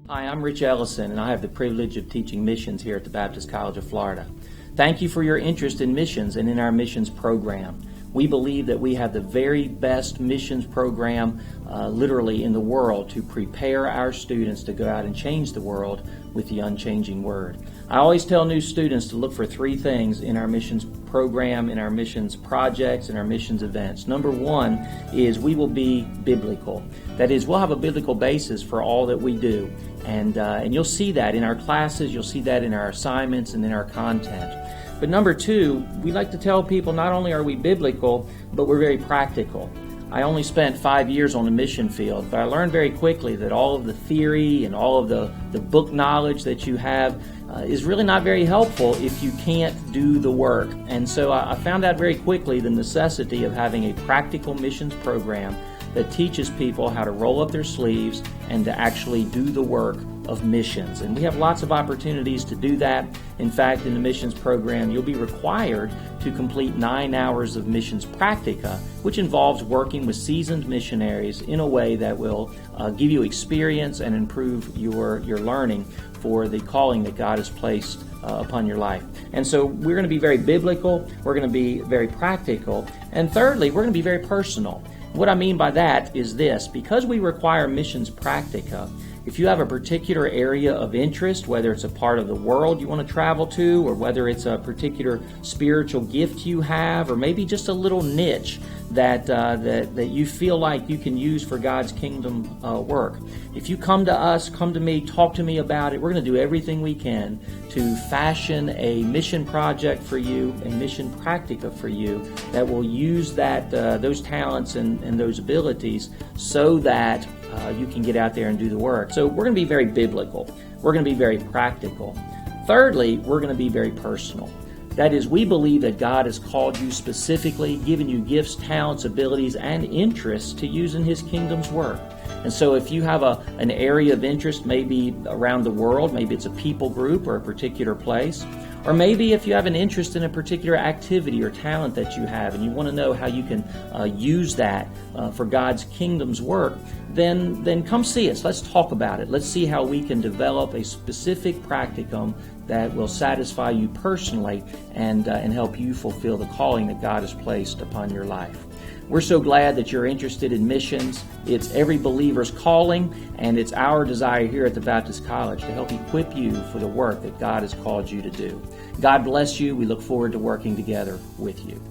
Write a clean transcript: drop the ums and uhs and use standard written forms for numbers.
Hi, I'm Rich Ellison, and I have the privilege of teaching missions here at the Baptist College of Florida. Thank you for your interest in missions and in our missions program. We believe that we have the very best missions program literally in the world to prepare our students to go out and change the world with the unchanging Word. I always tell new students to look for three things in our missions program, in our missions projects, and our missions events. Number one is we will be biblical. That is, we'll have a biblical basis for all that we do. And you'll see that in our classes, you'll see that in our assignments and in our content. But number two, we like to tell people not only are we biblical, but we're very practical. I only spent 5 years on the mission field, but I learned very quickly that all of the theory and all of the book knowledge that you have is really not very helpful if you can't do the work. And so I found out very quickly the necessity of having a practical missions program that teaches people how to roll up their sleeves and to actually do the work of missions. And we have lots of opportunities to do that. In fact, in the missions program, you'll be required to complete 9 hours of missions practica, which involves working with seasoned missionaries in a way that will give you experience and improve your learning for the calling that God has placed upon your life. And so we're going to be very biblical, we're going to be very practical, and thirdly, we're going to be very personal. What I mean by that is this: because we require missions practica, if you have a particular area of interest, whether it's a part of the world you want to travel to, or whether it's a particular spiritual gift you have, or maybe just a little niche that you feel like you can use for God's kingdom work, if you come to us, come to me, talk to me about it, we're going to do everything we can to fashion a mission project for you, a mission practica for you that will use those talents and those abilities so that you can get out there and do the work. So we're going to be very biblical. We're going to be very practical. Thirdly, we're going to be very personal. That is, we believe that God has called you specifically, given you gifts, talents, abilities, and interests to use in His kingdom's work. And so if you have an area of interest, maybe around the world, maybe it's a people group or a particular place, or maybe if you have an interest in a particular activity or talent that you have and you want to know how you can use that for God's kingdom's work, then come see us. Let's talk about it. Let's see how we can develop a specific practicum that will satisfy you personally and help you fulfill the calling that God has placed upon your life. We're so glad that you're interested in missions. It's every believer's calling, and it's our desire here at the Baptist College to help equip you for the work that God has called you to do. God bless you. We look forward to working together with you.